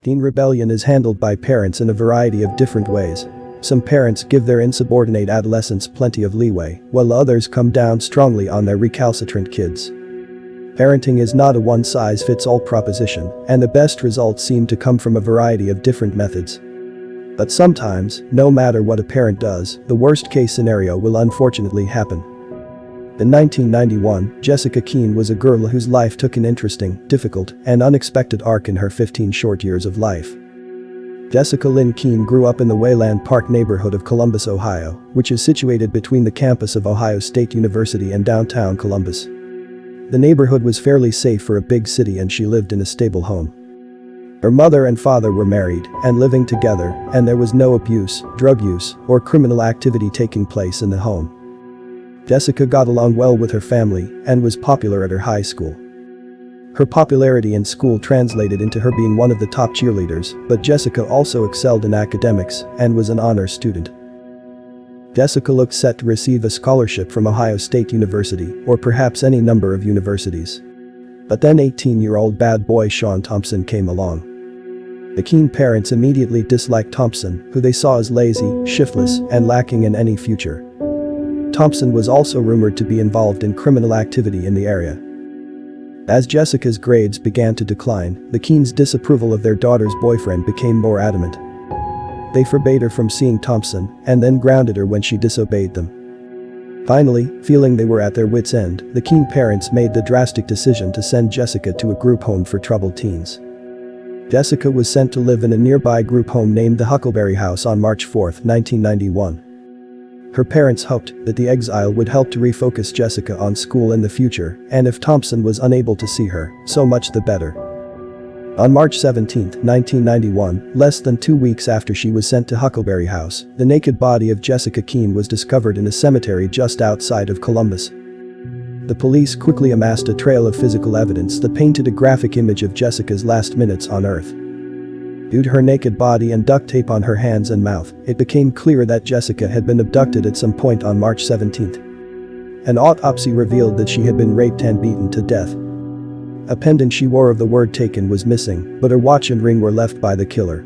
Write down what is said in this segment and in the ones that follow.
Teen rebellion is handled by parents in a variety of different ways. Some parents give their insubordinate adolescents plenty of leeway, while others come down strongly on their recalcitrant kids. Parenting is not a one-size-fits-all proposition, and the best results seem to come from a variety of different methods. But sometimes, no matter what a parent does, the worst-case scenario will unfortunately happen. In 1991, Jessica Keen was a girl whose life took an interesting, difficult, and unexpected arc in her 15 short years of life. Jessica Lyn Keen grew up in the Wayland Park neighborhood of Columbus, Ohio, which is situated between the campus of Ohio State University and downtown Columbus. The neighborhood was fairly safe for a big city and she lived in a stable home. Her mother and father were married and living together, and there was no abuse, drug use, or criminal activity taking place in the home. Jessica got along well with her family and was popular at her high school. Her popularity in school translated into her being one of the top cheerleaders, but Jessica also excelled in academics and was an honor student. Jessica looked set to receive a scholarship from Ohio State University or perhaps any number of universities. But then 18-year-old bad boy Sean Thompson came along. The Keen parents immediately disliked Thompson, who they saw as lazy, shiftless, and lacking in any future. Thompson was also rumored to be involved in criminal activity in the area. As Jessica's grades began to decline, the Keens' disapproval of their daughter's boyfriend became more adamant. They forbade her from seeing Thompson and then grounded her when she disobeyed them. Finally, feeling they were at their wits' end, the Keen parents made the drastic decision to send Jessica to a group home for troubled teens. Jessica was sent to live in a nearby group home named the Huckleberry House on March 4, 1991. Her parents hoped that the exile would help to refocus Jessica on school in the future, and if Thompson was unable to see her, so much the better. On March 17, 1991, less than 2 weeks after she was sent to Huckleberry House, the naked body of Jessica Keen was discovered in a cemetery just outside of Columbus. The police quickly amassed a trail of physical evidence that painted a graphic image of Jessica's last minutes on Earth. Due to her naked body and duct tape on her hands and mouth, it became clear that Jessica had been abducted at some point on March 17. An autopsy revealed that she had been raped and beaten to death. A pendant she wore of the word taken was missing, but her watch and ring were left by the killer.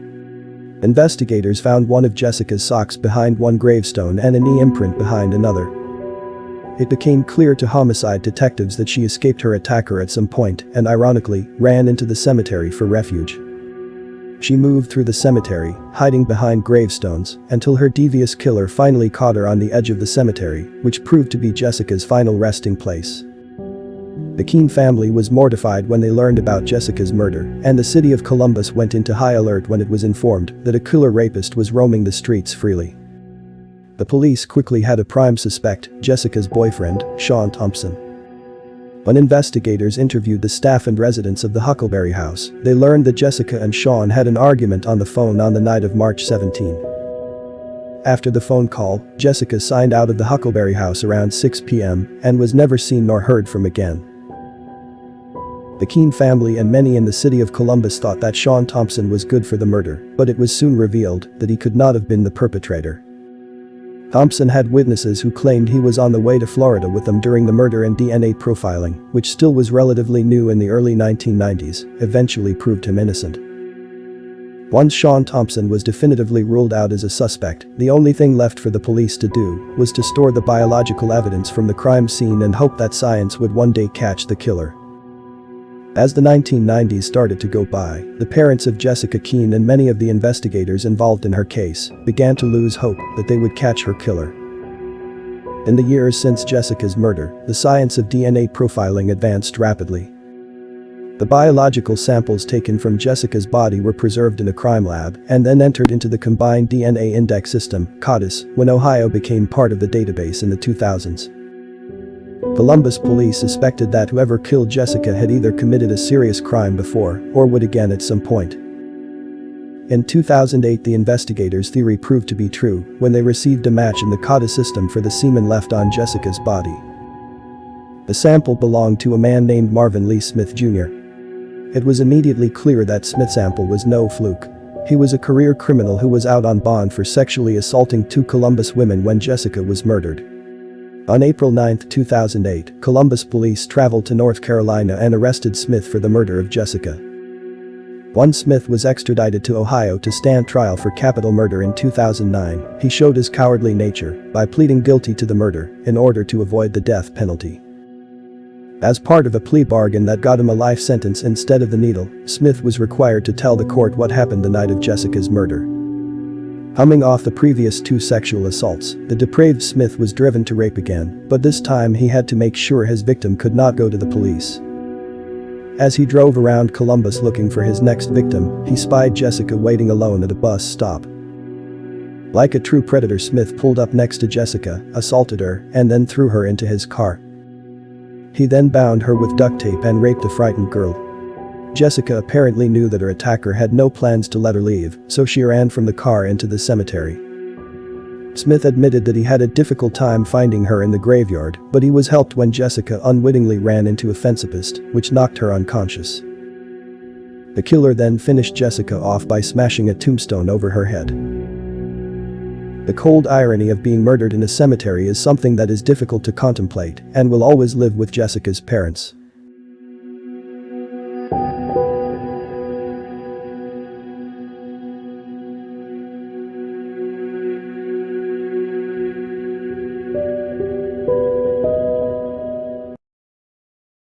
Investigators found one of Jessica's socks behind one gravestone and a knee imprint behind another. It became clear to homicide detectives that she escaped her attacker at some point and, ironically, ran into the cemetery for refuge. She moved through the cemetery, hiding behind gravestones, until her devious killer finally caught her on the edge of the cemetery, which proved to be Jessica's final resting place. The Keen family was mortified when they learned about Jessica's murder, and the city of Columbus went into high alert when it was informed that a killer rapist was roaming the streets freely. The police quickly had a prime suspect, Jessica's boyfriend, Sean Thompson. When investigators interviewed the staff and residents of the Huckleberry House, they learned that Jessica and Sean had an argument on the phone on the night of March 17. After the phone call, Jessica signed out of the Huckleberry House around 6 p.m. and was never seen nor heard from again. The Keen family and many in the city of Columbus thought that Sean Thompson was good for the murder, but it was soon revealed that he could not have been the perpetrator. Thompson had witnesses who claimed he was on the way to Florida with them during the murder, and DNA profiling, which still was relatively new in the early 1990s, eventually proved him innocent. Once Sean Thompson was definitively ruled out as a suspect, the only thing left for the police to do was to store the biological evidence from the crime scene and hope that science would one day catch the killer. As the 1990s started to go by, the parents of Jessica Keen and many of the investigators involved in her case began to lose hope that they would catch her killer. In the years since Jessica's murder, the science of DNA profiling advanced rapidly. The biological samples taken from Jessica's body were preserved in a crime lab and then entered into the Combined DNA Index System, CODIS, when Ohio became part of the database in the 2000s. Columbus police suspected that whoever killed Jessica had either committed a serious crime before or would again at some point. In 2008, the investigators' theory proved to be true when they received a match in the CODIS system for the semen left on Jessica's body. The sample belonged to a man named Marvin Lee Smith Junior. It was immediately clear that Smith's sample was no fluke. He was a career criminal who was out on bond for sexually assaulting 2 Columbus women when Jessica was murdered. On April 9, 2008, Columbus police traveled to North Carolina and arrested Smith for the murder of Jessica. Once Smith was extradited to Ohio to stand trial for capital murder in 2009, he showed his cowardly nature by pleading guilty to the murder in order to avoid the death penalty. As part of a plea bargain that got him a life sentence instead of the needle, Smith was required to tell the court what happened the night of Jessica's murder. Coming off the previous 2 sexual assaults, the depraved Smith was driven to rape again, but this time he had to make sure his victim could not go to the police. As he drove around Columbus looking for his next victim, he spied Jessica waiting alone at a bus stop. Like a true predator, Smith pulled up next to Jessica, assaulted her, and then threw her into his car. He then bound her with duct tape and raped the frightened girl. Jessica apparently knew that her attacker had no plans to let her leave, so she ran from the car into the cemetery. Smith admitted that he had a difficult time finding her in the graveyard, but he was helped when Jessica unwittingly ran into a fence post, which knocked her unconscious. The killer then finished Jessica off by smashing a tombstone over her head. The cold irony of being murdered in a cemetery is something that is difficult to contemplate and will always live with Jessica's parents.